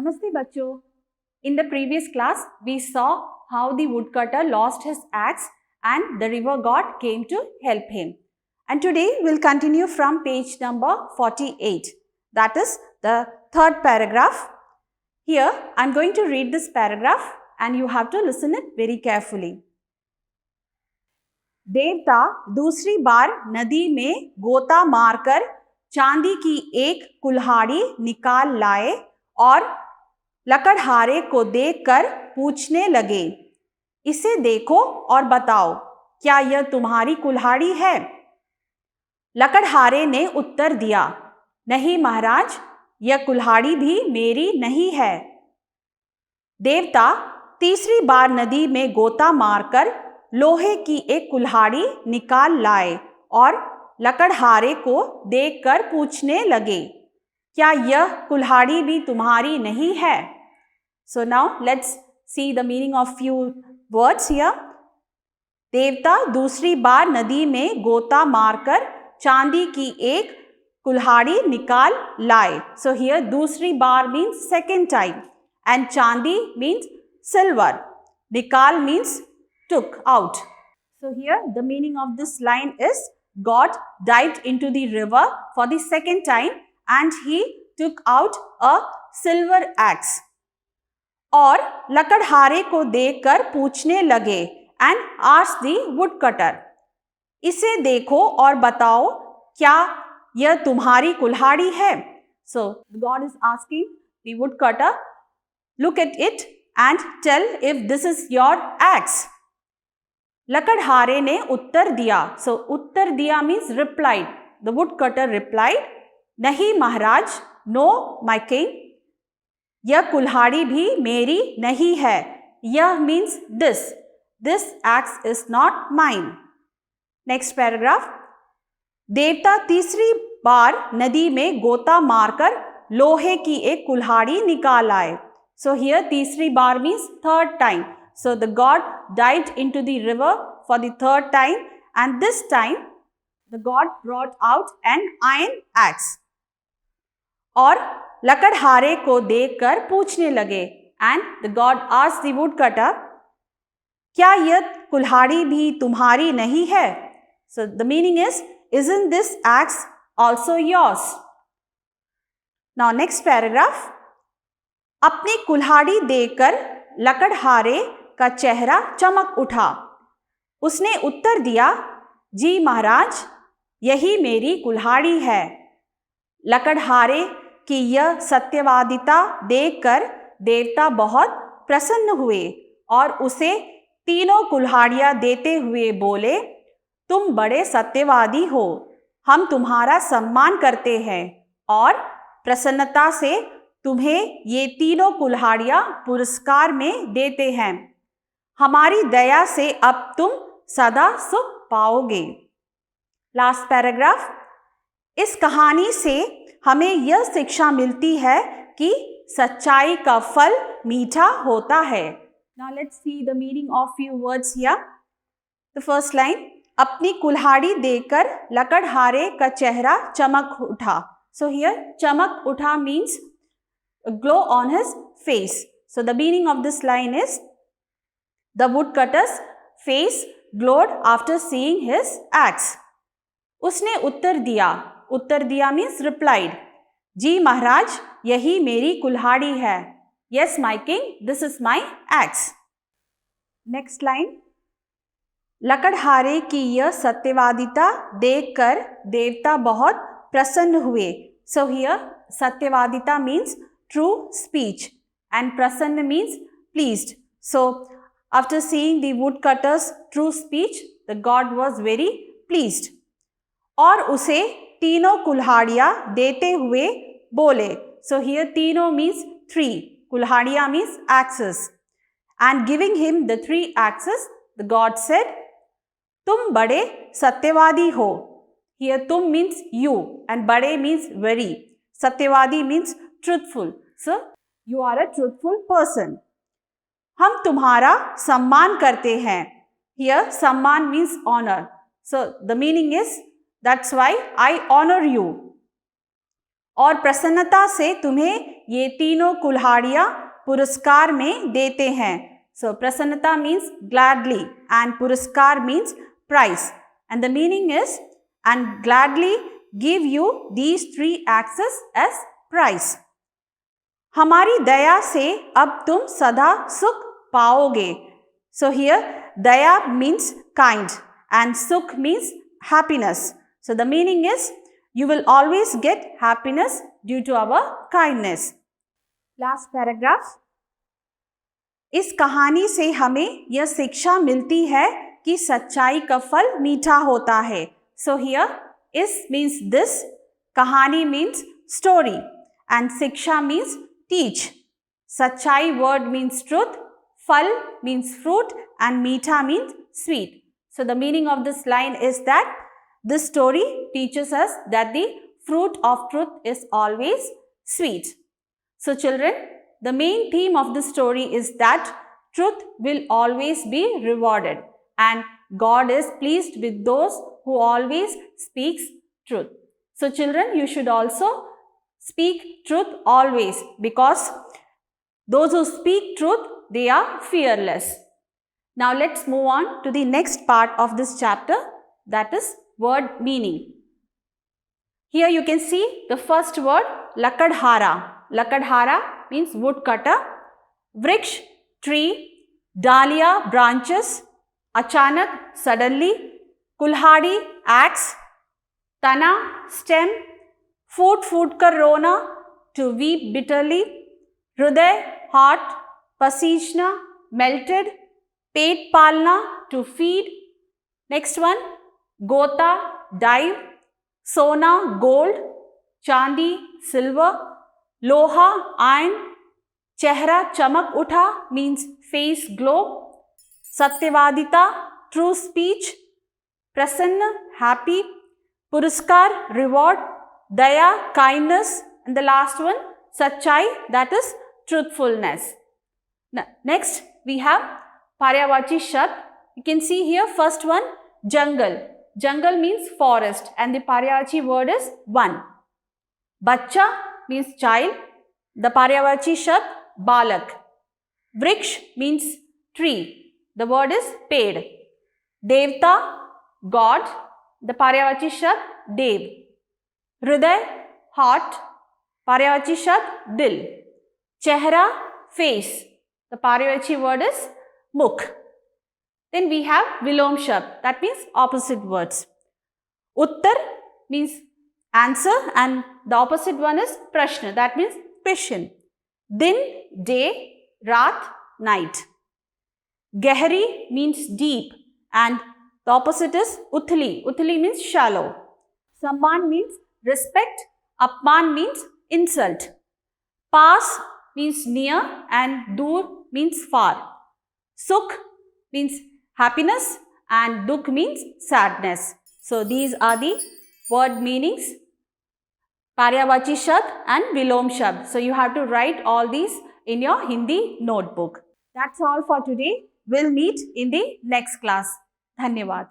Namaste bachcho. In the previous class, we saw how the woodcutter lost his axe and the river god came to help him. And today we'll continue from page number 48. That is the third paragraph. Here I'm going to read this paragraph and you have to listen it very carefully. देवता दूसरी बार नदी में गोता मारकर चांदी की एक कुल्हाड़ी निकाल लाए और लकड़हारे को देखकर पूछने लगे, इसे देखो और बताओ, क्या यह तुम्हारी कुल्हाड़ी है? लकड़हारे ने उत्तर दिया, नहीं महाराज, यह कुल्हाड़ी भी मेरी नहीं है। देवता तीसरी बार नदी में गोता मारकर लोहे की एक कुल्हाड़ी निकाल लाए और लकड़हारे को देखकर पूछने लगे, क्या यह कुल्हाड़ी भी तुम्हारी नहीं है? So now let's see the meaning of few words here. देवता दूसरी बार नदी में गोता मारकर चांदी की एक कुल्हाड़ी निकाल लाए. So here दूसरी बार means second time and चांदी means silver. निकाल means took out. So here the meaning of this line is God dived into the river for the second time and he took out a silver axe. और लकड़हारे को देखकर पूछने लगे and asked the woodcutter, इसे देखो और बताओ, क्या यह तुम्हारी कुल्हाड़ी है? So God is asking the woodcutter, look at it and tell if this is your axe. लकड़हारे ने उत्तर दिया. So उत्तर दिया means replied. The woodcutter replied, नहीं महाराज, no my king, यह कुल्हाड़ी भी मेरी नहीं है. यह means this axe is not mine. Next paragraph. देवता तीसरी बार नदी में गोता मारकर लोहे की एक कुल्हाड़ी निकाल आए. So here तीसरी बार means third time. So the god dived into the river for the third time and this time the god brought out an iron axe. और लकड़हारे को देखकर पूछने लगे and the god asked the woodcutter, क्या यह कुल्हाड़ी भी तुम्हारी नहीं है? So the meaning is, isn't this axe also yours? Now next paragraph. अपनी कुल्हाड़ी देखकर लकड़हारे का चेहरा चमक उठा. उसने उत्तर दिया, जी महाराज, यही मेरी कुल्हाड़ी है. लकड़हारे की यह सत्यवादिता देखकर देवता बहुत प्रसन्न हुए और उसे तीनों कुल्हाड़ियां देते हुए बोले, तुम बड़े सत्यवादी हो, हम तुम्हारा सम्मान करते हैं और प्रसन्नता से तुम्हें ये तीनों कुल्हाड़ियां पुरस्कार में देते हैं. हमारी दया से अब तुम सदा सुख पाओगे. Last paragraph. इस कहानी से हमें यह शिक्षा मिलती है कि सच्चाई का फल मीठा होता है. Now let's see the meaning of few words here. The first line, अपनी कुल्हाड़ी देखकर लकड़हारे का चेहरा चमक उठा. So here चमक उठा means a glow on his face. So the meaning of this line is, the woodcutter's face glowed after seeing his axe. उसने उत्तर दिया means replied, जी महाराज, यही मेरी कुल्हाड़ी है. Yes my king, this is my axe. Next line. लकड़हारे की यह सत्यवादिता देखकर देवता बहुत प्रसन्न हुए. So here सत्यवादिता means true speech and prasanna means pleased. So after seeing the woodcutter's true speech, the god was very pleased. और उसे तीनों कुल्हाड़ियां देते हुए बोले. So here तीनों means three, कुल्हाड़ियां means axes. And giving him the three axes, the god said, तुम बड़े सत्यवादी हो. Here तुम means you and बड़े means very. सत्यवादी means truthful. So you are a truthful person. हम तुम्हारा सम्मान करते हैं. Here सम्मान means honor. So the meaning is, that's why I honor you. और प्रसन्नता से तुम्हें ये तीनों कुल्हाड़ियाँ पुरस्कार में देते हैं. So प्रसन्नता means gladly and पुरस्कार means prize. And the meaning is, and gladly give you these 3 axes as prize. हमारी दया से अब तुम सदा सुख पाओगे. So here daya means kind and sukh means happiness. So the meaning is, you will always get happiness due to our kindness. Last paragraph. इस कहानी से हमें यह शिक्षा मिलती है कि सच्चाई का फल मीठा होता है. So here is means this, कहानी means story and शिक्षा means teach. सच्चाई word means truth, फल means fruit and मीठा means sweet. So the meaning of this line is that this story teaches us that the fruit of truth is always sweet. So children, the main theme of the story is that truth will always be rewarded and God is pleased with those who always speaks truth. So children, you should also speak truth always, because those who speak truth, they are fearless. Now let's move on to the next part of this chapter, that is word meaning. Here you can see the first word, lakadhara. Lakadhara means woodcutter. Vriksh, tree. Dahlia, branches. Achanak, suddenly. Kulhadi, axe. Tana, stem. Food kar rona, to weep bitterly. Hruday, heart. Pasijna, melted. Pet palna, to feed. Next one, gota, dive. Sona, gold. Chandi, silver. Loha, iron. Chehra, chamak utha, means face glow. Satyavadita, true speech. Prasanna, happy. Puraskar, reward. Daya, kindness. And the last one, Sachai, that is truthfulness. Next, we have Paryavachi Shabd. You can see here, first one, jungle. Jungle means forest and the Paryavachi word is one. Bachcha means child. The Paryavachi Shabd, balak. Vriksh means tree. The word is ped. Devta, God. The Paryavachi Shabd, dev. Hriday, heart. Paryavachi Shabd, dil. Chehra, face. The Paryavachi word is mukh. Then we have Vilom Shabd, that means opposite words. Uttar means answer and the opposite one is Prashna, that means question. Din, day. Raat, night. Gehri means deep and the opposite is Uthli. Uthli means shallow. Samman means respect. Apman means insult. Paas means near and Dur means far. Sukh means happiness and Dukh means sadness. So these are the word meanings, Paryavachi Shabd and Vilom Shabd. So you have to write all these in your Hindi notebook. That's all for today. We'll meet in the next class. Dhanyavad.